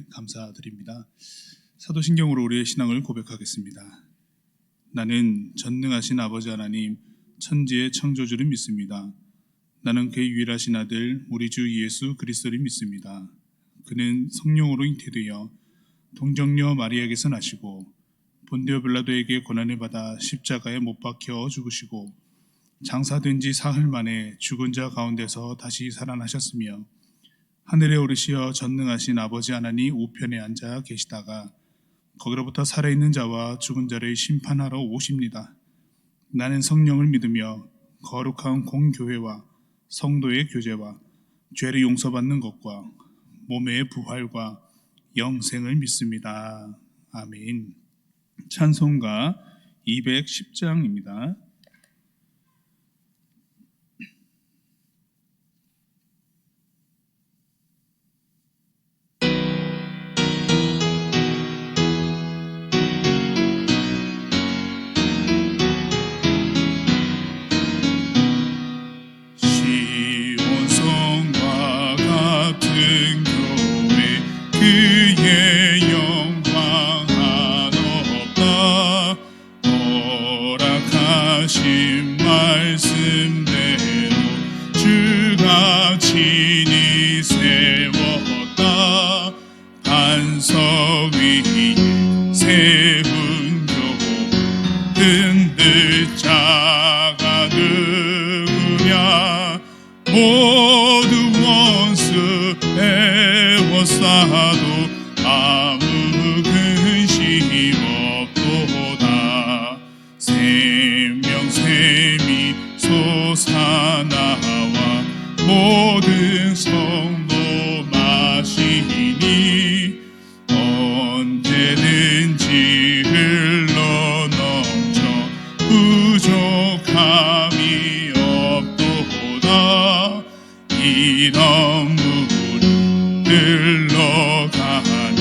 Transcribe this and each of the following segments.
감사드립니다. 사도신경으로 우리의 신앙을 고백하겠습니다. 나는 전능하신 아버지 하나님 천지의 창조주를 믿습니다. 나는 그의 유일하신 아들 우리 주 예수 그리스도를 믿습니다. 그는 성령으로 잉태되어 동정녀 마리아에게서 나시고 본디오 빌라도에게 고난을 받아 십자가에 못 박혀 죽으시고 장사된 지 사흘 만에 죽은 자 가운데서 다시 살아나셨으며 하늘에 오르시어 전능하신 아버지 하나님 우편에 앉아 계시다가 거기로부터 살아있는 자와 죽은 자를 심판하러 오십니다. 나는 성령을 믿으며 거룩한 공교회와 성도의 교제와 죄를 용서받는 것과 몸의 부활과 영생을 믿습니다. 아멘. 찬송가 210장입니다. 시온성과 같은 교회 그의 영광 한없다. 허락하신 말씀대로 주가 친히 세웠다. 반석 위에 세운 교회 흔들 자가 누구냐. 모두 원수 애워싸도 아무 근심 없도다. 생명샘이 솟아나와 모든 성도 마시니 언제든지 흘러넘쳐 부족함이 없도다. 이런 물이 흘러가니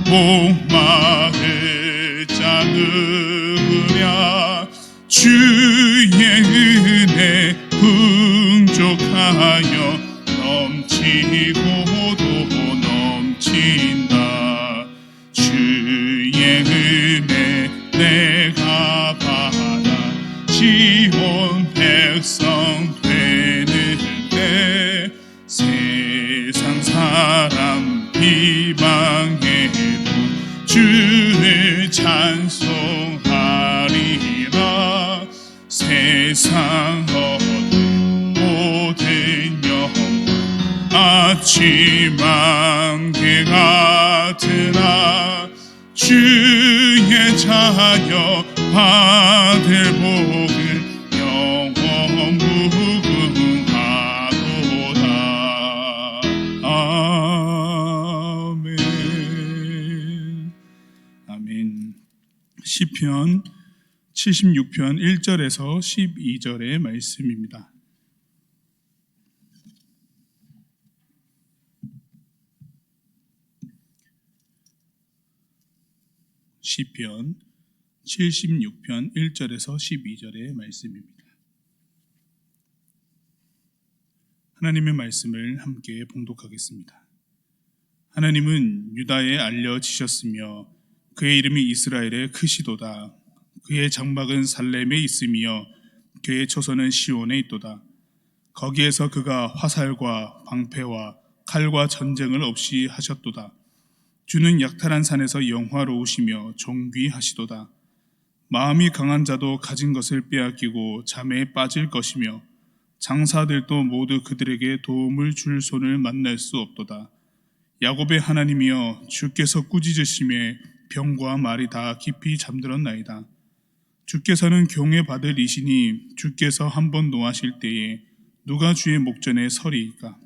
목마를 자 누구냐. 주의 은혜 풍족하여 넘치고도 넘친다. 주의 은혜 내가 받아 지온 백성 되는데 세상 사람 비방해도 주를 찬송하리라. 세상 얻은 모든 영광 아침 안개 같으나 주의 자녀 받을 복은 영원 무궁하도다. 아멘. 아멘. 시편 76편 1절에서 12절의 말씀입니다. 시편 76편 1절에서 12절의 말씀입니다. 하나님의 말씀을 함께 봉독하겠습니다. 하나님은 유다에 알려지셨으며 그의 이름이 이스라엘에 크시도다. 그의 장막은 살렘에 있으며 그의 초소는 시온에 있도다. 거기에서 그가 화살과 방패와 칼과 전쟁을 없이 하셨도다. 주는 약탈한 산에서 영화로우시며 존귀하시도다. 마음이 강한 자도 가진 것을 빼앗기고 잠에 빠질 것이며 장사들도 모두 그들에게 도움을 줄 손을 만날 수 없도다. 야곱의 하나님이여 주께서 꾸짖으심에 병과 말이 다 깊이 잠들었나이다. 주께서는 경외받을 이시니 주께서 한번 노하실 때에 누가 주의 목전에 서리이까.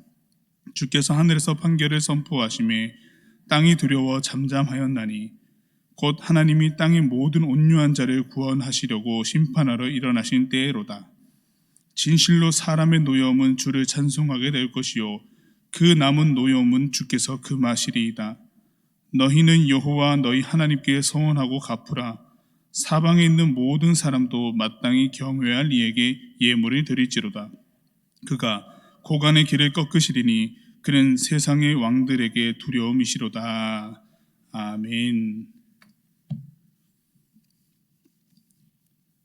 주께서 하늘에서 판결을 선포하심에 땅이 두려워 잠잠하였나니 곧 하나님이 땅의 모든 온유한 자를 구원하시려고 심판하러 일어나신 때로다. 진실로 사람의 노여움은 주를 찬송하게 될 것이요 그 남은 노여움은 주께서 금하시리이다. 너희는 여호와 너희 하나님께 서원하고 갚으라. 사방에 있는 모든 사람도 마땅히 경외할 이에게 예물을 드릴지로다. 그가 고관의 길을 꺾으시리니 그는 세상의 왕들에게 두려움이시로다. 아멘.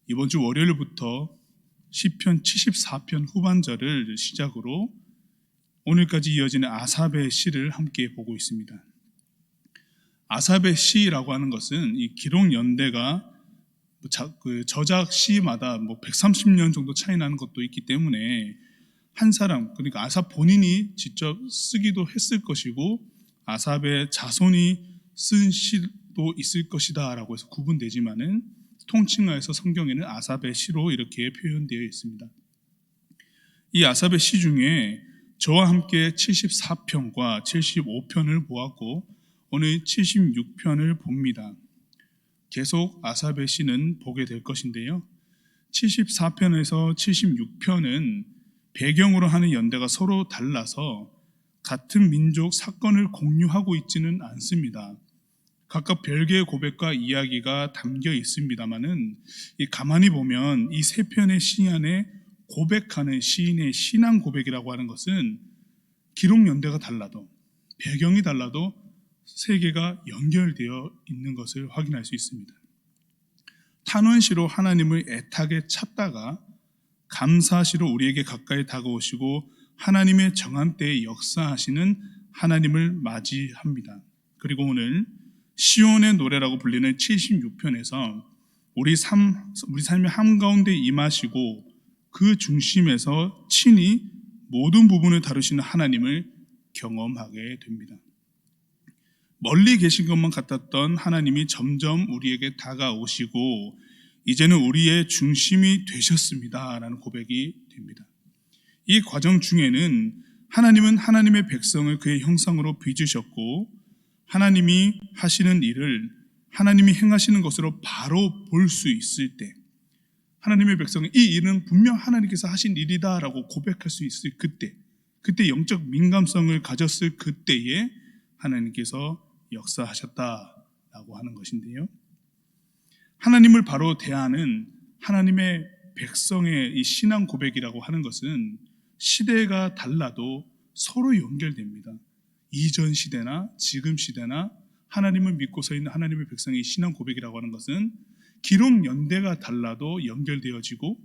이번 주 월요일부터 시편 74편 후반절을 시작으로 오늘까지 이어지는 아삽의 시를 함께 보고 있습니다. 아삽의 시라고 하는 것은 이 기록 연대가 저작 시마다 130년 정도 차이 나는 것도 있기 때문에 한 사람, 그러니까 아삽 본인이 직접 쓰기도 했을 것이고 아삽의 자손이 쓴 시도 있을 것이다 라고 해서 구분되지만은 통칭하여서 성경에는 아삽의 시로 이렇게 표현되어 있습니다. 이 아삽의 시 중에 저와 함께 74편과 75편을 보았고 오늘 76편을 봅니다. 계속 아삽의 시는 보게 될 것인데요. 74편에서 76편은 배경으로 하는 연대가 서로 달라서 같은 민족 사건을 공유하고 있지는 않습니다. 각각 별개의 고백과 이야기가 담겨 있습니다만은 가만히 보면 이 세 편의 시 안에 고백하는 시인의 신앙 고백이라고 하는 것은 기록 연대가 달라도 배경이 달라도 세 개가 연결되어 있는 것을 확인할 수 있습니다. 탄원시로 하나님을 애타게 찾다가 감사시로 우리에게 가까이 다가오시고 하나님의 정한 때에 역사하시는 하나님을 맞이합니다. 그리고 오늘 시온의 노래라고 불리는 76편에서 우리 삶의 한가운데 임하시고 그 중심에서 친히 모든 부분을 다루시는 하나님을 경험하게 됩니다. 멀리 계신 것만 같았던 하나님이 점점 우리에게 다가오시고 이제는 우리의 중심이 되셨습니다 라는 고백이 됩니다. 이 과정 중에는 하나님은 하나님의 백성을 그의 형상으로 빚으셨고 하나님이 하시는 일을 하나님이 행하시는 것으로 바로 볼 수 있을 때 하나님의 백성은 이 일은 분명 하나님께서 하신 일이다 라고 고백할 수 있을 그때 영적 민감성을 가졌을 그때에 하나님께서 역사하셨다라고 하는 것인데요. 하나님을 바로 대하는 하나님의 백성의 이 신앙 고백이라고 하는 것은 시대가 달라도 서로 연결됩니다. 이전 시대나 지금 시대나 하나님을 믿고 서 있는 하나님의 백성의 신앙 고백이라고 하는 것은 기록 연대가 달라도 연결되어지고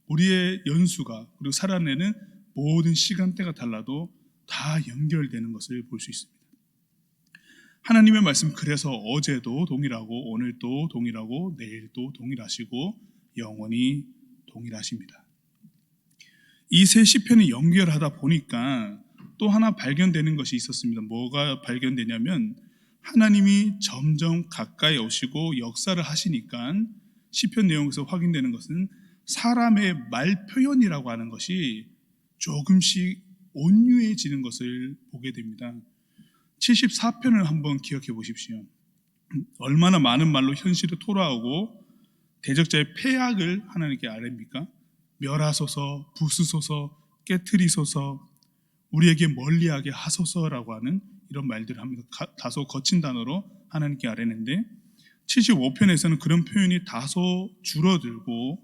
우리의 연수가 그리고 살아내는 모든 시간대가 달라도 다 연결되는 것을 볼 수 있습니다. 하나님의 말씀 그래서 어제도 동일하고 오늘도 동일하고 내일도 동일하시고 영원히 동일하십니다. 이 세 시편을 연결하다 보니까 또 하나 발견되는 것이 있었습니다. 뭐가 발견되냐면 하나님이 점점 가까이 오시고 역사를 하시니까 시편 내용에서 확인되는 것은 사람의 말 표현이라고 하는 것이 조금씩 온유해지는 것을 보게 됩니다. 74편을 한번 기억해 보십시오. 얼마나 많은 말로 현실을 토로하고 대적자의 패악을 하나님께 아뢰입니까? 멸하소서, 부수소서, 깨트리소서, 우리에게 멀리하게 하소서라고 하는 이런 말들을 합니다. 다소 거친 단어로 하나님께 아뢰는데 75편에서는 그런 표현이 다소 줄어들고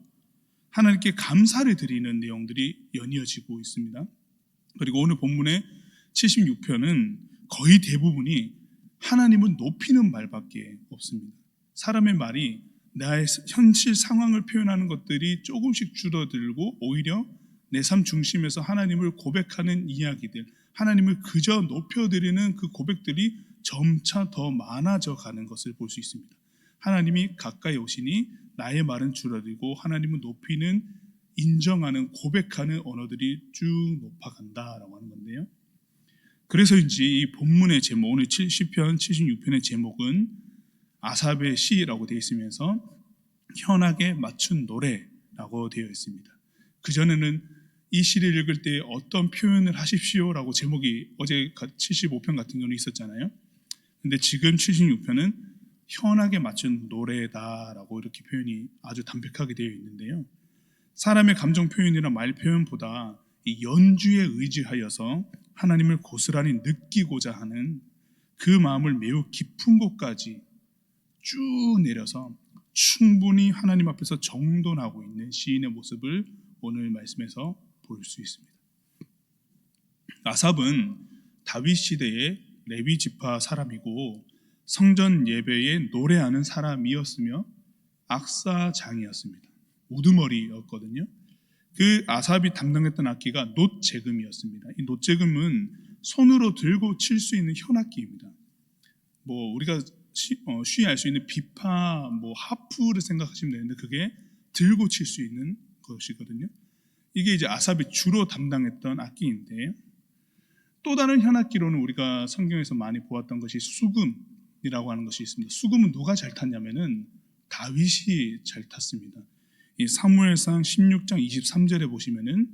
하나님께 감사를 드리는 내용들이 연이어지고 있습니다. 그리고 오늘 본문의 76편은 거의 대부분이 하나님을 높이는 말밖에 없습니다. 사람의 말이 나의 현실 상황을 표현하는 것들이 조금씩 줄어들고 오히려 내 삶 중심에서 하나님을 고백하는 이야기들, 하나님을 그저 높여드리는 그 고백들이 점차 더 많아져 가는 것을 볼 수 있습니다. 하나님이 가까이 오시니 나의 말은 줄어들고 하나님을 높이는, 인정하는, 고백하는 언어들이 쭉 높아간다라고 하는 건데요. 그래서인지 이 본문의 제목, 오늘 70편, 76편의 제목은 아삽의 시라고 되어 있으면서 현악에 맞춘 노래라고 되어 있습니다. 그전에는 이 시를 읽을 때 어떤 표현을 하십시오라고 제목이 어제 75편 같은 경우는 있었잖아요. 근데 지금 76편은 현악에 맞춘 노래다라고 이렇게 표현이 아주 담백하게 되어 있는데요. 사람의 감정 표현이나 말 표현보다 이 연주에 의지하여서 하나님을 고스란히 느끼고자 하는 그 마음을 매우 깊은 곳까지 쭉 내려서 충분히 하나님 앞에서 정돈하고 있는 시인의 모습을 오늘 말씀에서 볼 수 있습니다. 아삽은 다윗 시대의 레위 지파 사람이고 성전 예배에 노래하는 사람이었으며 악사장이었습니다. 우두머리였거든요. 그 아삽이 담당했던 악기가 놋재금이었습니다. 이 놋재금은 손으로 들고 칠 수 있는 현악기입니다. 뭐 우리가 쉬이 알 수 있는 비파, 뭐 하프를 생각하시면 되는데 그게 들고 칠 수 있는 것이거든요. 이게 이제 아삽이 주로 담당했던 악기인데, 또 다른 현악기로는 우리가 성경에서 많이 보았던 것이 수금이라고 하는 것이 있습니다. 수금은 누가 잘 탔냐면은 다윗이 잘 탔습니다. 이 사무엘상 16장 23절에 보시면은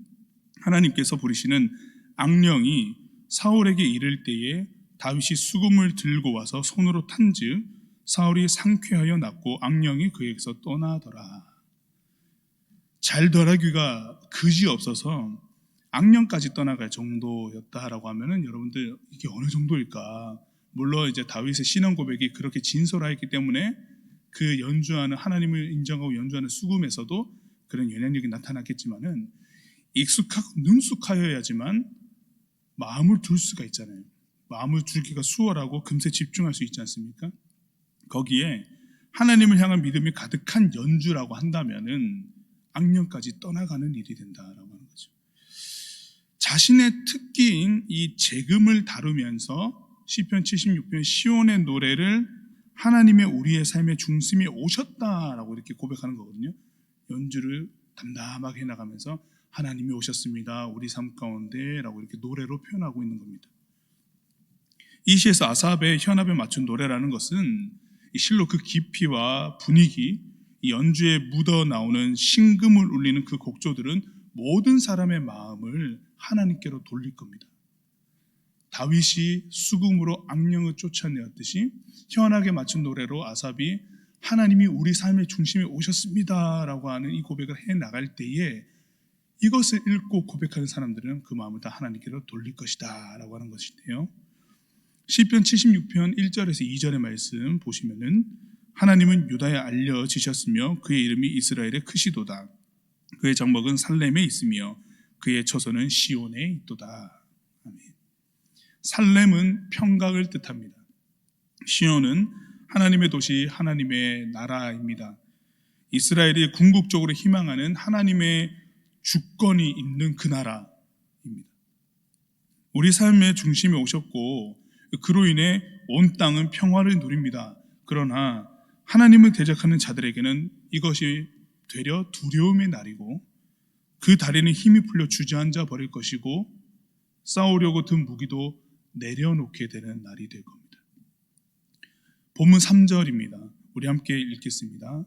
하나님께서 부르시는 악령이 사울에게 이를 때에 다윗이 수금을 들고 와서 손으로 탄즉 사울이 상쾌하여 낫고 악령이 그에게서 떠나더라. 잘더라귀가 그지 없어서 악령까지 떠나갈 정도였다라고 하면은 여러분들 이게 어느 정도일까? 물론 이제 다윗의 신앙 고백이 그렇게 진솔하였기 때문에 그 연주하는, 하나님을 인정하고 연주하는 수금에서도 그런 영향력이 나타났겠지만은 익숙하고 능숙하여야지만 마음을 둘 수가 있잖아요. 마음을 두기가 수월하고 금세 집중할 수 있지 않습니까? 거기에 하나님을 향한 믿음이 가득한 연주라고 한다면은 악령까지 떠나가는 일이 된다라고 하는 거죠. 자신의 특기인 이 재금을 다루면서 시편 76편 시온의 노래를 하나님의 우리의 삶의 중심에 오셨다라고 이렇게 고백하는 거거든요. 연주를 담담하게 해나가면서 하나님이 오셨습니다, 우리 삶 가운데 라고 이렇게 노래로 표현하고 있는 겁니다. 이 시에서 아삽의 현합에 맞춘 노래라는 것은 실로 그 깊이와 분위기, 이 연주에 묻어 나오는 신금을 울리는 그 곡조들은 모든 사람의 마음을 하나님께로 돌릴 겁니다. 다윗이 수금으로 악령을 쫓아내었듯이 현악에 맞춘 노래로 아삽이 하나님이 우리 삶의 중심에 오셨습니다 라고 하는 이 고백을 해나갈 때에 이것을 읽고 고백하는 사람들은 그 마음을 다 하나님께로 돌릴 것이다 라고 하는 것인데요, 시편 76편 1절에서 2절의 말씀 보시면은 하나님은 유다에 알려지셨으며 그의 이름이 이스라엘의 크시도다. 그의 장막은 살렘에 있으며 그의 처소는 시온에 있도다. 아멘. 살렘은 평강을 뜻합니다. 시온은 하나님의 도시, 하나님의 나라입니다. 이스라엘이 궁극적으로 희망하는 하나님의 주권이 있는 그 나라입니다. 우리 삶의 중심에 오셨고 그로 인해 온 땅은 평화를 누립니다. 그러나 하나님을 대적하는 자들에게는 이것이 되려 두려움의 날이고 그 다리는 힘이 풀려 주저앉아 버릴 것이고 싸우려고 든 무기도 내려놓게 되는 날이 될 겁니다. 본문 3절입니다. 우리 함께 읽겠습니다.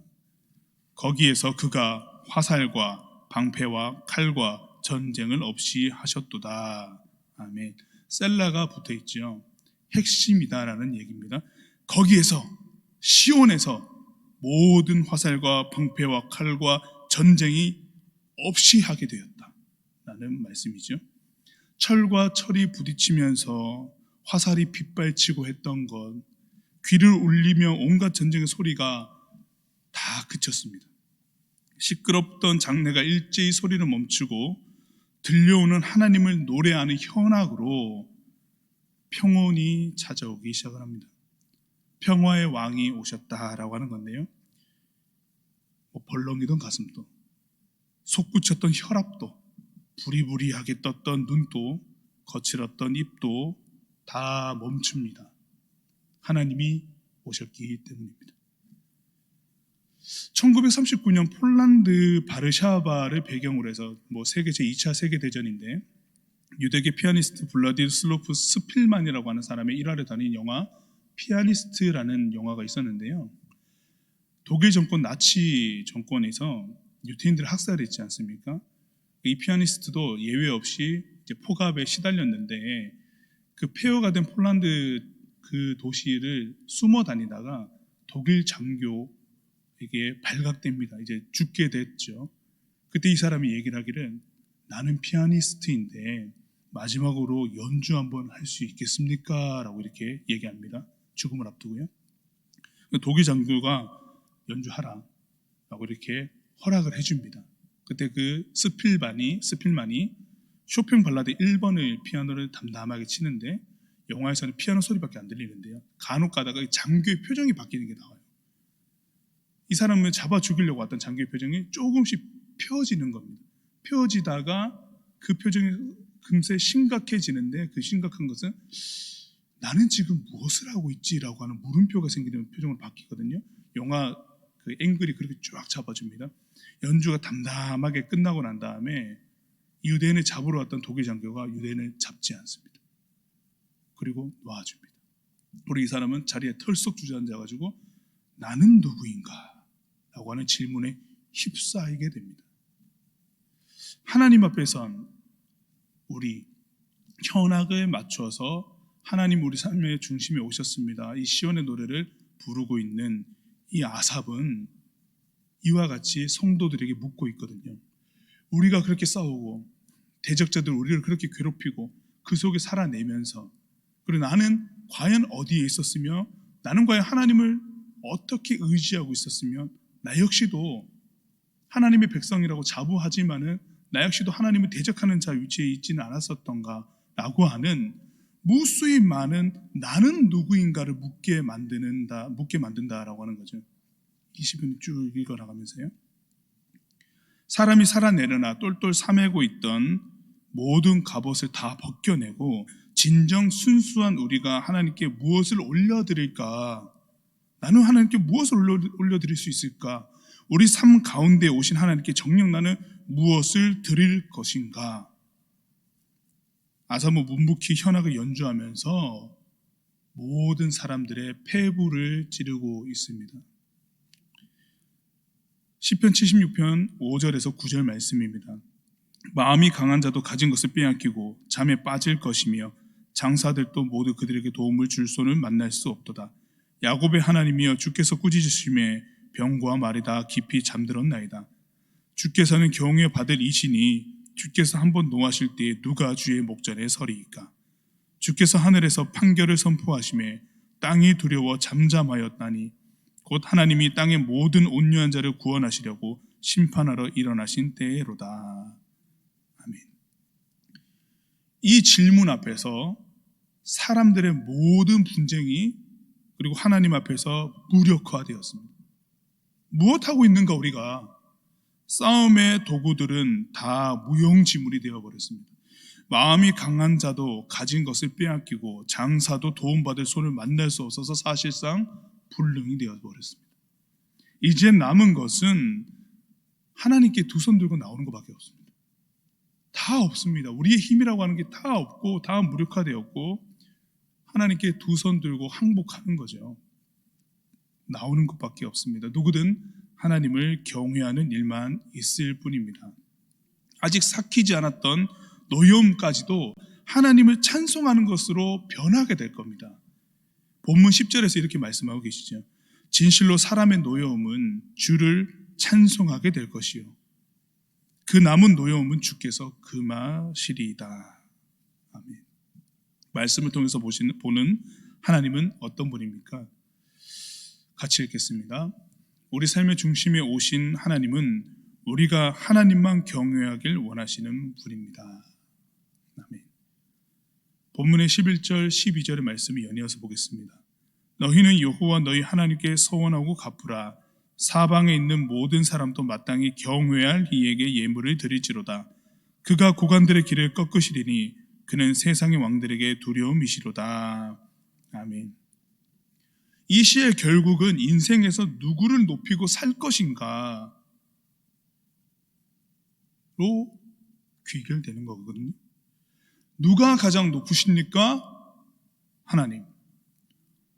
거기에서 그가 화살과 방패와 칼과 전쟁을 없이 하셨도다. 아멘. 셀라가 붙어 있죠. 핵심이다라는 얘기입니다. 거기에서, 시온에서 모든 화살과 방패와 칼과 전쟁이 없이 하게 되었다라는 말씀이죠. 철과 철이 부딪히면서 화살이 빗발치고 했던 것, 귀를 울리며 온갖 전쟁의 소리가 다 그쳤습니다. 시끄럽던 장내가 일제히 소리를 멈추고 들려오는 하나님을 노래하는 현악으로 평온이 찾아오기 시작을 합니다. 평화의 왕이 오셨다라고 하는 건데요, 벌렁이던 가슴도, 솟구쳤던 혈압도, 부리부리하게 떴던 눈도, 거칠었던 입도 다 멈춥니다. 하나님이 오셨기 때문입니다. 1939년 폴란드 바르샤바를 배경으로 해서 세계 제2차 세계대전인데 유대계 피아니스트 블라디슬로프 스필만이라고 하는 사람의 일화를 다룬 영화 피아니스트라는 영화가 있었는데요, 독일 정권, 나치 정권에서 유태인들을 학살했지 않습니까? 이 피아니스트도 예외 없이 이제 포갑에 시달렸는데 그 폐허가 된 폴란드 그 도시를 숨어 다니다가 독일 장교에게 발각됩니다. 이제 죽게 됐죠. 그때 이 사람이 얘기를 하기를, 나는 피아니스트인데 마지막으로 연주 한번 할 수 있겠습니까? 라고 이렇게 얘기합니다. 죽음을 앞두고요. 독일 장교가 연주하라 라고 이렇게 허락을 해줍니다. 그때 그 스필만이 쇼팽 발라드 1번을 피아노를 담담하게 치는데 영화에서는 피아노 소리밖에 안 들리는데요. 간혹 가다가 장교의 표정이 바뀌는 게 나와요. 이 사람을 잡아 죽이려고 왔던 장교의 표정이 조금씩 펴지는 겁니다. 펴지다가 그 표정이 금세 심각해지는데, 그 심각한 것은 나는 지금 무엇을 하고 있지라고 하는 물음표가 생기는 표정으로 바뀌거든요. 영화 그 앵글이 그렇게 쫙 잡아줍니다. 연주가 담담하게 끝나고 난 다음에 유대인을 잡으러 왔던 독일 장교가 유대인을 잡지 않습니다. 그리고 놔줍니다. 우리 이 사람은 자리에 털썩 주저앉아가지고 나는 누구인가? 라고 하는 질문에 휩싸이게 됩니다. 하나님 앞에선 우리 현악을 맞춰서 하나님 우리 삶의 중심에 오셨습니다. 이 시온의 노래를 부르고 있는 이 아삽은 이와 같이 성도들에게 묻고 있거든요. 우리가 그렇게 싸우고 대적자들 우리를 그렇게 괴롭히고 그 속에 살아내면서, 그리고 나는 과연 어디에 있었으며, 나는 과연 하나님을 어떻게 의지하고 있었으며, 나 역시도 하나님의 백성이라고 자부하지만은 나 역시도 하나님을 대적하는 자 위치에 있지는 않았었던가 라고 하는 무수히 많은 나는 누구인가를 묻게 만든다라고 하는 거죠. 20분 쭉 읽어나가면서요. 사람이 살아내려나 똘똘 싸매고 있던 모든 갑옷을 다 벗겨내고 진정 순수한 우리가 하나님께 무엇을 올려드릴까? 나는 하나님께 무엇을 올려드릴 수 있을까? 우리 삶 가운데 오신 하나님께 정녕 나는 무엇을 드릴 것인가? 아사모 묵묵히 현악을 연주하면서 모든 사람들의 폐부를 찌르고 있습니다. 시편 76편 5절에서 9절 말씀입니다. 마음이 강한 자도 가진 것을 빼앗기고 잠에 빠질 것이며 장사들도 모두 그들에게 도움을 줄 손을 만날 수 없도다. 야곱의 하나님이여 주께서 꾸짖으심에 병과 말이 다 깊이 잠들었나이다. 주께서는 경외 받을 이시니 주께서 한번 노하실 때에 누가 주의 목전에 서리이까. 주께서 하늘에서 판결을 선포하심에 땅이 두려워 잠잠하였다니 곧 하나님이 땅의 모든 온유한 자를 구원하시려고 심판하러 일어나신 때로다. 아멘. 이 질문 앞에서 사람들의 모든 분쟁이 그리고 하나님 앞에서 무력화되었습니다. 무엇하고 있는가 우리가? 싸움의 도구들은 다 무용지물이 되어버렸습니다. 마음이 강한 자도 가진 것을 빼앗기고 장사도 도움받을 손을 만날 수 없어서 사실상 불능이 되어버렸습니다. 이제 남은 것은 하나님께 두 손 들고 나오는 것밖에 없습니다. 다 없습니다. 우리의 힘이라고 하는 게 다 없고 다 무력화되었고 하나님께 두 손 들고 항복하는 거죠. 나오는 것밖에 없습니다. 누구든 하나님을 경외하는 일만 있을 뿐입니다. 아직 삭히지 않았던 노여움까지도 하나님을 찬송하는 것으로 변하게 될 겁니다. 본문 10절에서 이렇게 말씀하고 계시죠. 진실로 사람의 노여움은 주를 찬송하게 될 것이요 그 남은 노여움은 주께서 금하시리이다. 아멘. 말씀을 통해서 보는 하나님은 어떤 분입니까? 같이 읽겠습니다. 우리 삶의 중심에 오신 하나님은 우리가 하나님만 경외하길 원하시는 분입니다. 아멘. 본문의 11절, 12절의 말씀을 연이어서 보겠습니다. 너희는 여호와 너희 하나님께 서원하고 갚으라. 사방에 있는 모든 사람도 마땅히 경외할 이에게 예물을 드릴지로다. 그가 고관들의 길을 꺾으시리니 그는 세상의 왕들에게 두려움이시로다. 아멘. 이 시의 결국은 인생에서 누구를 높이고 살 것인가로 귀결되는 거거든요. 누가 가장 높으십니까? 하나님.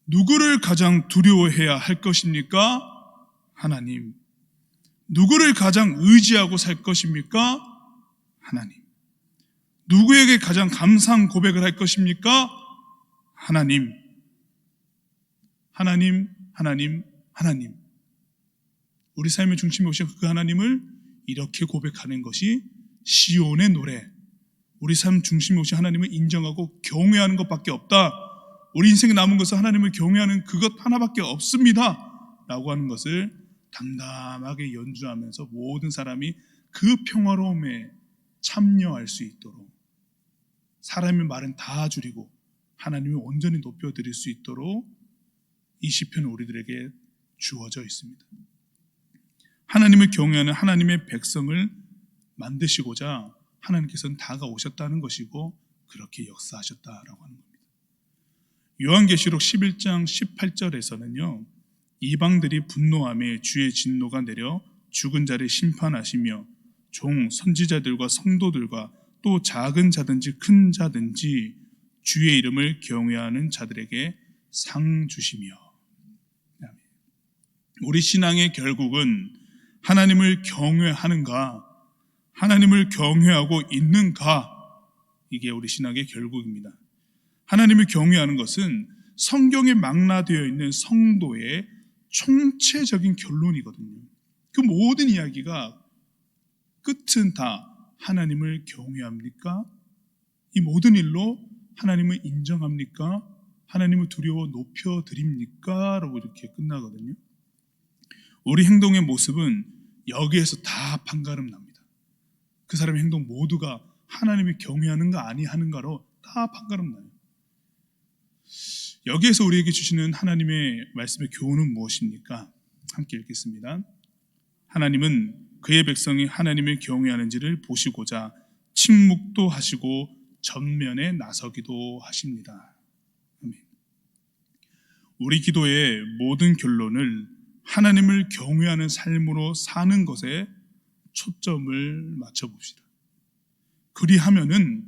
누구를 가장 두려워해야 할 것입니까? 하나님. 누구를 가장 의지하고 살 것입니까? 하나님. 누구에게 가장 감사한 고백을 할 것입니까? 하나님. 하나님, 하나님, 하나님. 우리 삶의 중심에 오신 그 하나님을 이렇게 고백하는 것이 시온의 노래. 우리 삶 중심에 오신 하나님을 인정하고 경외하는 것밖에 없다. 우리 인생에 남은 것은 하나님을 경외하는 그것 하나밖에 없습니다 라고 하는 것을 담담하게 연주하면서 모든 사람이 그 평화로움에 참여할 수 있도록 사람의 말은 다 줄이고 하나님이 온전히 높여드릴 수 있도록 이 시편은 우리들에게 주어져 있습니다. 하나님을 경외하는 하나님의 백성을 만드시고자 하나님께서는 다가오셨다는 것이고 그렇게 역사하셨다라고 하는 겁니다. 요한계시록 11장 18절에서는요, 이방들이 분노함에 주의 진노가 내려 죽은 자를 심판하시며 종 선지자들과 성도들과 또 작은 자든지 큰 자든지 주의 이름을 경외하는 자들에게 상 주시며. 우리 신앙의 결국은 하나님을 경외하는가, 하나님을 경외하고 있는가, 이게 우리 신앙의 결국입니다. 하나님을 경외하는 것은 성경에 망라되어 있는 성도의 총체적인 결론이거든요. 그 모든 이야기가 끝은 다 하나님을 경외합니까? 이 모든 일로 하나님을 인정합니까? 하나님을 두려워 높여드립니까? 라고 이렇게 끝나거든요. 우리 행동의 모습은 여기에서 다 판가름 납니다. 그 사람의 행동 모두가 하나님을 경외하는가 아니하는가로 다 판가름 나요. 여기에서 우리에게 주시는 하나님의 말씀의 교훈은 무엇입니까? 함께 읽겠습니다. 하나님은 그의 백성이 하나님을 경외하는지를 보시고자 침묵도 하시고 전면에 나서기도 하십니다. 아멘. 우리 기도의 모든 결론을 하나님을 경외하는 삶으로 사는 것에 초점을 맞춰봅시다. 그리하면은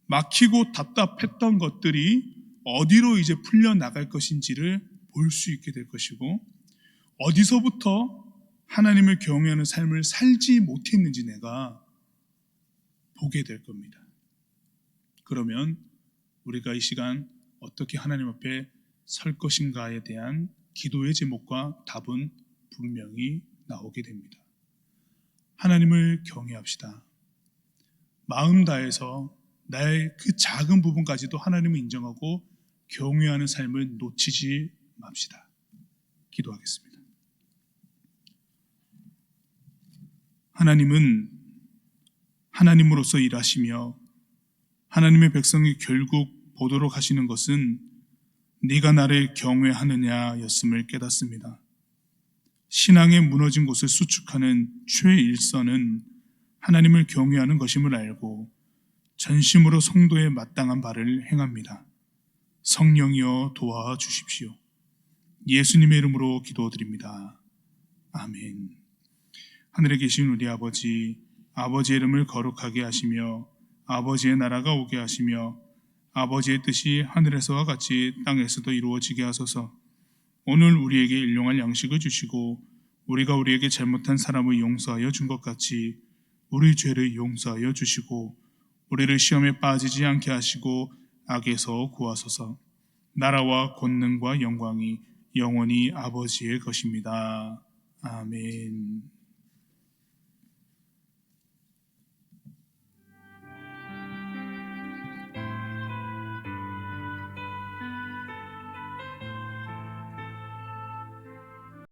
막히고 답답했던 것들이 어디로 이제 풀려나갈 것인지를 볼 수 있게 될 것이고, 어디서부터 하나님을 경외하는 삶을 살지 못했는지 내가 보게 될 겁니다. 그러면 우리가 이 시간 어떻게 하나님 앞에 설 것인가에 대한 기도의 제목과 답은 분명히 나오게 됩니다. 하나님을 경외합시다. 마음 다해서 나의 그 작은 부분까지도 하나님을 인정하고 경외하는 삶을 놓치지 맙시다. 기도하겠습니다. 하나님은 하나님으로서 일하시며 하나님의 백성이 결국 보도록 하시는 것은 네가 나를 경외하느냐 였음을 깨닫습니다. 신앙의 무너진 곳을 수축하는 최일선은 하나님을 경외하는 것임을 알고 전심으로 성도의 마땅한 바를 행합니다. 성령이여 도와주십시오. 예수님의 이름으로 기도드립니다. 아멘. 하늘에 계신 우리 아버지, 아버지의 이름을 거룩하게 하시며 아버지의 나라가 오게 하시며 아버지의 뜻이 하늘에서와 같이 땅에서도 이루어지게 하소서. 오늘 우리에게 일용할 양식을 주시고 우리가 우리에게 잘못한 사람을 용서하여 준 것 같이 우리 죄를 용서하여 주시고 우리를 시험에 빠지지 않게 하시고 악에서 구하소서. 나라와 권능과 영광이 영원히 아버지의 것입니다. 아멘.